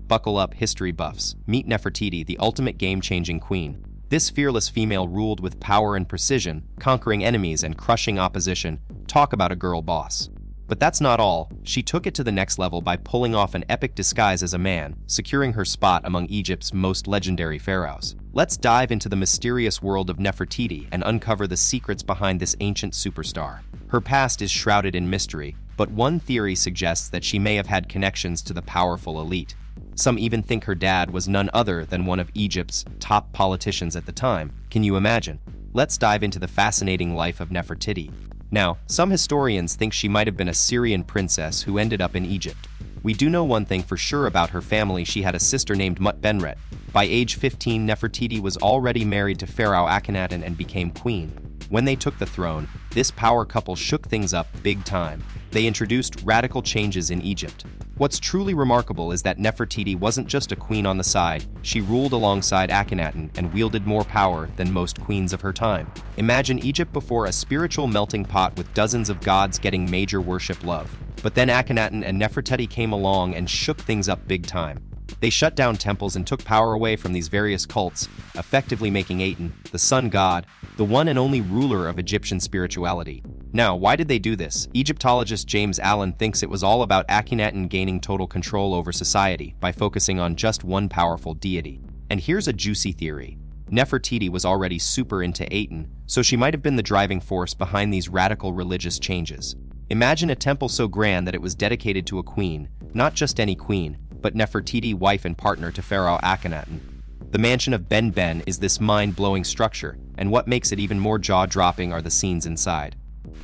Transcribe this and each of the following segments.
Buckle up, history buffs. Meet Nefertiti, the ultimate game-changing queen. This fearless female ruled with power and precision, conquering enemies and crushing opposition. Talk about a girl boss. But that's not all. She took it to the next level by pulling off an epic disguise as a man, securing her spot among Egypt's most legendary pharaohs. Let's dive into the mysterious world of Nefertiti and uncover the secrets behind this ancient superstar. Her past is shrouded in mystery, but one theory suggests that she may have had connections to the powerful elite. Some even think her dad was none other than one of Egypt's top politicians at the time. Can you imagine? Let's dive into the fascinating life of Nefertiti. Now, some historians think she might have been a Syrian princess who ended up in Egypt. We do know one thing for sure about her family: she had a sister named Mut-Benret. By age 15, Nefertiti was already married to Pharaoh Akhenaten and became queen. When they took the throne, this power couple shook things up big time. They introduced radical changes in Egypt. What's truly remarkable is that Nefertiti wasn't just a queen on the side. She ruled alongside Akhenaten and wielded more power than most queens of her time. Imagine Egypt before a spiritual melting pot with dozens of gods getting major worship love. But then Akhenaten and Nefertiti came along and shook things up big time. They shut down temples and took power away from these various cults, effectively making Aten, the sun god, the one and only ruler of Egyptian spirituality. Now, why did they do this? Egyptologist James Allen thinks it was all about Akhenaten gaining total control over society by focusing on just one powerful deity. And here's a juicy theory. Nefertiti was already super into Aten, so she might have been the driving force behind these radical religious changes. Imagine a temple so grand that it was dedicated to a queen, not just any queen, but Nefertiti, wife and partner to Pharaoh Akhenaten. The mansion of Ben is this mind-blowing structure, and what makes it even more jaw-dropping are the scenes inside.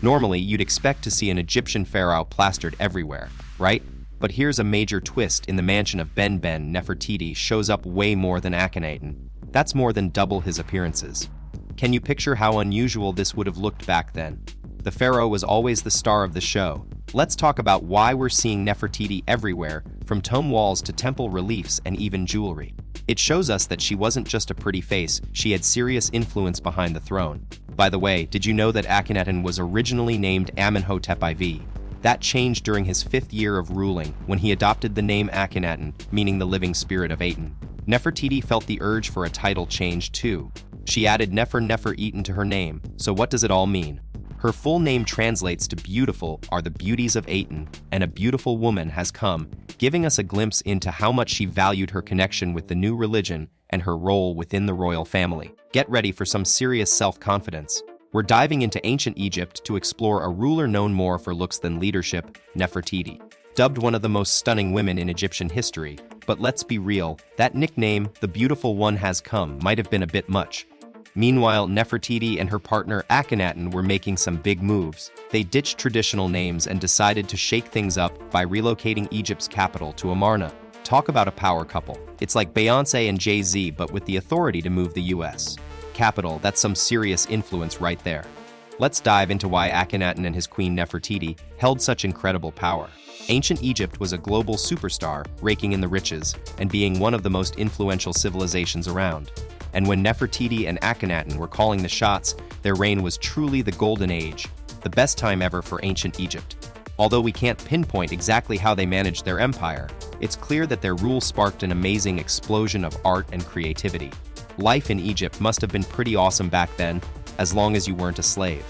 Normally, you'd expect to see an Egyptian pharaoh plastered everywhere, right? But here's a major twist: in the mansion of Ben, Nefertiti shows up way more than Akhenaten. That's more than double his appearances. Can you picture how unusual this would have looked back then? The pharaoh was always the star of the show. Let's talk about why we're seeing Nefertiti everywhere, from tomb walls to temple reliefs and even jewelry. It shows us that she wasn't just a pretty face, she had serious influence behind the throne. By the way, did you know that Akhenaten was originally named Amenhotep IV? That changed during his 5th year of ruling, when he adopted the name Akhenaten, meaning the living spirit of Aten. Nefertiti felt the urge for a title change too. She added Nefer Eten to her name. So what does it all mean? Her full name translates to "beautiful are the beauties of Aten, and a beautiful woman has come," giving us a glimpse into how much she valued her connection with the new religion and her role within the royal family. Get ready for some serious self-confidence. We're diving into ancient Egypt to explore a ruler known more for looks than leadership, Nefertiti. Dubbed one of the most stunning women in Egyptian history, but let's be real, that nickname, the beautiful one has come, might have been a bit much. Meanwhile, Nefertiti and her partner Akhenaten were making some big moves. They ditched traditional names and decided to shake things up by relocating Egypt's capital to Amarna. Talk about a power couple. It's like Beyoncé and Jay-Z, but with the authority to move the US capital. That's some serious influence right there. Let's dive into why Akhenaten and his queen Nefertiti held such incredible power. Ancient Egypt was a global superstar, raking in the riches and being one of the most influential civilizations around. And when Nefertiti and Akhenaten were calling the shots, their reign was truly the golden age, the best time ever for ancient Egypt. Although we can't pinpoint exactly how they managed their empire, it's clear that their rule sparked an amazing explosion of art and creativity. Life in Egypt must have been pretty awesome back then, as long as you weren't a slave.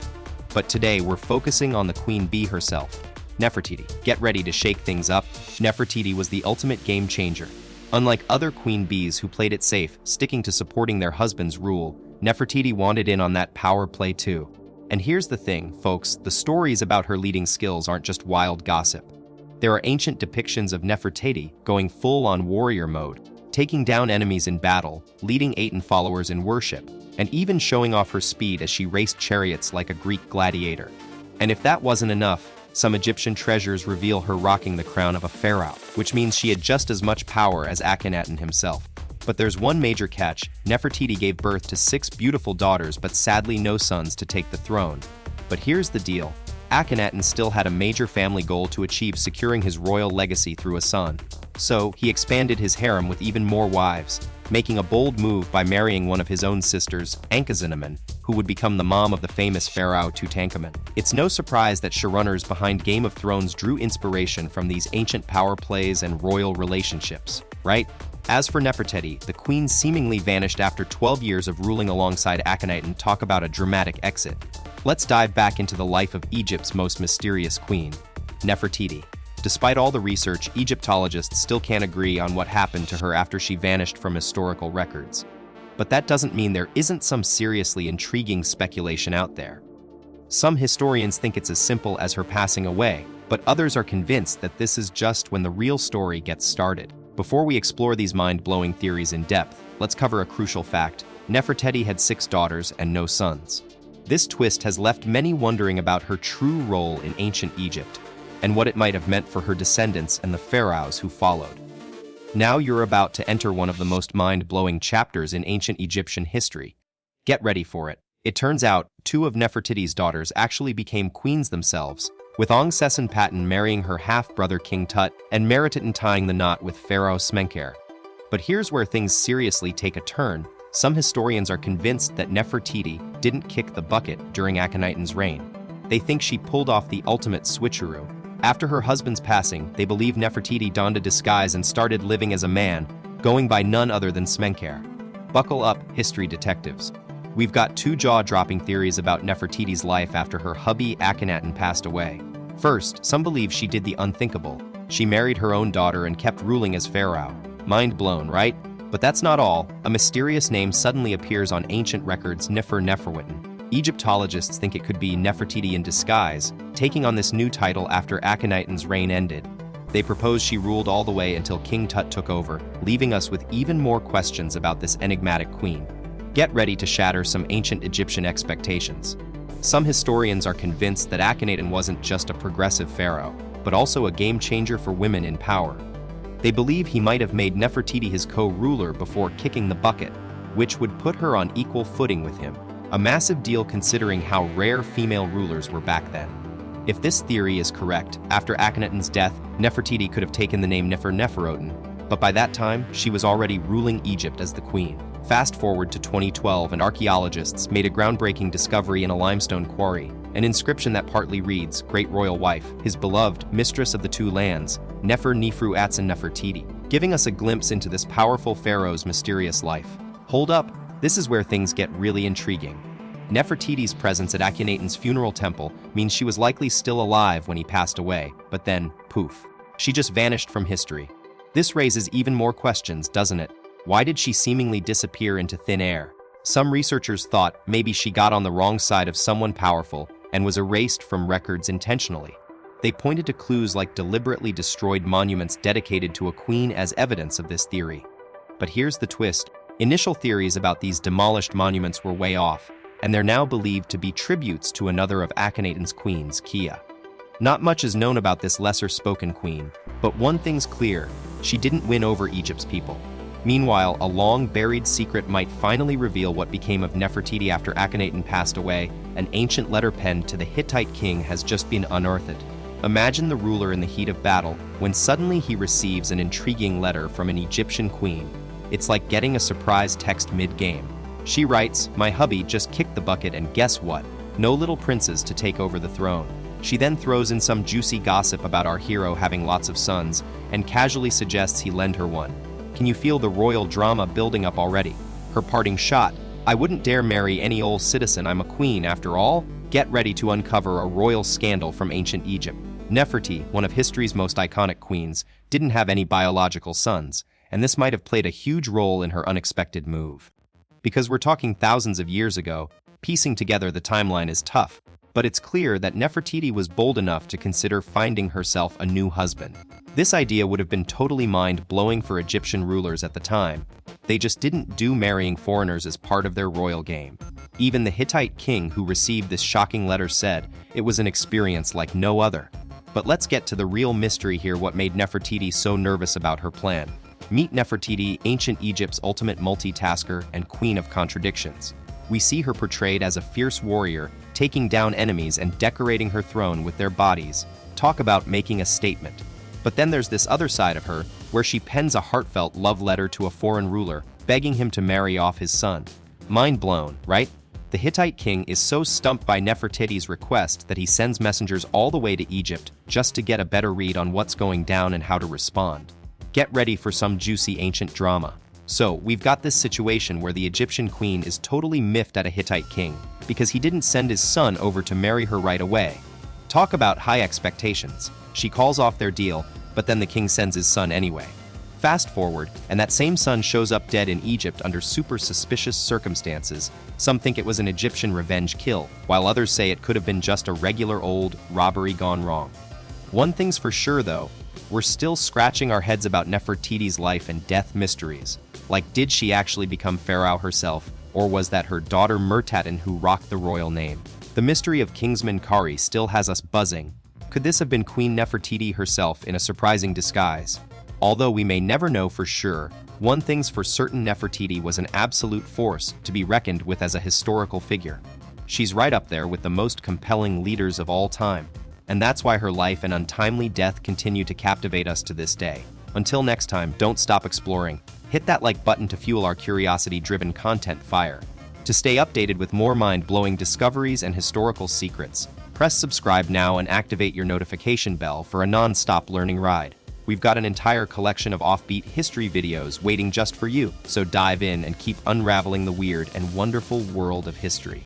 But today we're focusing on the queen bee herself, Nefertiti. Get ready to shake things up. Nefertiti was the ultimate game changer. Unlike other queen bees who played it safe, sticking to supporting their husband's rule, Nefertiti wanted in on that power play too. And here's the thing, folks, the stories about her leading skills aren't just wild gossip. There are ancient depictions of Nefertiti going full-on warrior mode, taking down enemies in battle, leading Aten followers in worship, and even showing off her speed as she raced chariots like a Greek gladiator. And if that wasn't enough, some Egyptian treasures reveal her rocking the crown of a pharaoh, which means she had just as much power as Akhenaten himself. But there's one major catch: Nefertiti gave birth to 6 beautiful daughters, but sadly no sons to take the throne. But here's the deal: Akhenaten still had a major family goal to achieve, securing his royal legacy through a son. So, he expanded his harem with even more wives, making a bold move by marrying one of his own sisters, Akhenaten, who would become the mom of the famous pharaoh Tutankhamun. It's no surprise that showrunners behind Game of Thrones drew inspiration from these ancient power plays and royal relationships, right? As for Nefertiti, the queen seemingly vanished after 12 years of ruling alongside Akhenaten. Talk about a dramatic exit. Let's dive back into the life of Egypt's most mysterious queen, Nefertiti. Despite all the research, Egyptologists still can't agree on what happened to her after she vanished from historical records. But that doesn't mean there isn't some seriously intriguing speculation out there. Some historians think it's as simple as her passing away, but others are convinced that this is just when the real story gets started. Before we explore these mind-blowing theories in depth, let's cover a crucial fact. Nefertiti had 6 daughters and no sons. This twist has left many wondering about her true role in ancient Egypt, and what it might have meant for her descendants and the pharaohs who followed. Now you're about to enter one of the most mind-blowing chapters in ancient Egyptian history. Get ready for it. It turns out, 2 of Nefertiti's daughters actually became queens themselves, with Akhenaten marrying her half-brother King Tut and Akhenaten tying the knot with Pharaoh Smenkare. But here's where things seriously take a turn. Some historians are convinced that Nefertiti didn't kick the bucket during Akhenaten's reign. They think she pulled off the ultimate switcheroo. After her husband's passing, they believe Nefertiti donned a disguise and started living as a man, going by none other than Smenkare. Buckle up, history detectives. We've got 2 jaw-dropping theories about Nefertiti's life after her hubby Akhenaten passed away. First, some believe she did the unthinkable. She married her own daughter and kept ruling as pharaoh. Mind blown, right? But that's not all. A mysterious name suddenly appears on ancient records, Nefertiti. Egyptologists think it could be Nefertiti in disguise, taking on this new title after Akhenaten's reign ended. They propose she ruled all the way until King Tut took over, leaving us with even more questions about this enigmatic queen. Get ready to shatter some ancient Egyptian expectations. Some historians are convinced that Akhenaten wasn't just a progressive pharaoh, but also a game-changer for women in power. They believe he might have made Nefertiti his co-ruler before kicking the bucket, which would put her on equal footing with him. A massive deal considering how rare female rulers were back then. If this theory is correct, after Akhenaten's death, Nefertiti could have taken the name Nefertiti, but by that time, she was already ruling Egypt as the queen. Fast forward to 2012 and archaeologists made a groundbreaking discovery in a limestone quarry, an inscription that partly reads, Great Royal Wife, His Beloved, Mistress of the Two Lands, Nefer Nifru Atsen Nefertiti, giving us a glimpse into this powerful pharaoh's mysterious life. Hold up, this is where things get really intriguing. Nefertiti's presence at Akhenaten's funeral temple means she was likely still alive when he passed away, but then, poof, she just vanished from history. This raises even more questions, doesn't it? Why did she seemingly disappear into thin air? Some researchers thought maybe she got on the wrong side of someone powerful and was erased from records intentionally. They pointed to clues like deliberately destroyed monuments dedicated to a queen as evidence of this theory. But here's the twist. Initial theories about these demolished monuments were way off, and they're now believed to be tributes to another of Akhenaten's queens, Kia. Not much is known about this lesser-spoken queen, but one thing's clear, she didn't win over Egypt's people. Meanwhile, a long-buried secret might finally reveal what became of Nefertiti after Akhenaten passed away. An ancient letter penned to the Hittite king has just been unearthed. Imagine the ruler in the heat of battle, when suddenly he receives an intriguing letter from an Egyptian queen. It's like getting a surprise text mid-game. She writes, My hubby just kicked the bucket and guess what? No little princes to take over the throne. She then throws in some juicy gossip about our hero having lots of sons, and casually suggests he lend her one. Can you feel the royal drama building up already? Her parting shot, I wouldn't dare marry any old citizen, I'm a queen after all. Get ready to uncover a royal scandal from ancient Egypt. Nefertiti, one of history's most iconic queens, didn't have any biological sons, and this might have played a huge role in her unexpected move. Because we're talking thousands of years ago, piecing together the timeline is tough, but it's clear that Nefertiti was bold enough to consider finding herself a new husband. This idea would have been totally mind-blowing for Egyptian rulers at the time. They just didn't do marrying foreigners as part of their royal game. Even the Hittite king who received this shocking letter said it was an experience like no other. But let's get to the real mystery here, what made Nefertiti so nervous about her plan. Meet Nefertiti, ancient Egypt's ultimate multitasker and queen of contradictions. We see her portrayed as a fierce warrior, taking down enemies and decorating her throne with their bodies. Talk about making a statement. But then there's this other side of her, where she pens a heartfelt love letter to a foreign ruler, begging him to marry off his son. Mind blown, right? The Hittite king is so stumped by Nefertiti's request that he sends messengers all the way to Egypt just to get a better read on what's going down and how to respond. Get ready for some juicy ancient drama. So, we've got this situation where the Egyptian queen is totally miffed at a Hittite king because he didn't send his son over to marry her right away. Talk about high expectations. She calls off their deal, but then the king sends his son anyway. Fast forward, and that same son shows up dead in Egypt under super suspicious circumstances. Some think it was an Egyptian revenge kill, while others say it could have been just a regular old robbery gone wrong. One thing's for sure though, we're still scratching our heads about Nefertiti's life and death mysteries. Like, did she actually become pharaoh herself, or was that her daughter Akhenaten who rocked the royal name? The mystery of King Smenkare still has us buzzing. Could this have been Queen Nefertiti herself in a surprising disguise? Although we may never know for sure, one thing's for certain: Nefertiti was an absolute force to be reckoned with as a historical figure. She's right up there with the most compelling leaders of all time, and that's why her life and untimely death continue to captivate us to this day. Until next time, don't stop exploring. Hit that like button to fuel our curiosity-driven content fire. To stay updated with more mind-blowing discoveries and historical secrets, press subscribe now and activate your notification bell for a non-stop learning ride. We've got an entire collection of offbeat history videos waiting just for you, so dive in and keep unraveling the weird and wonderful world of history.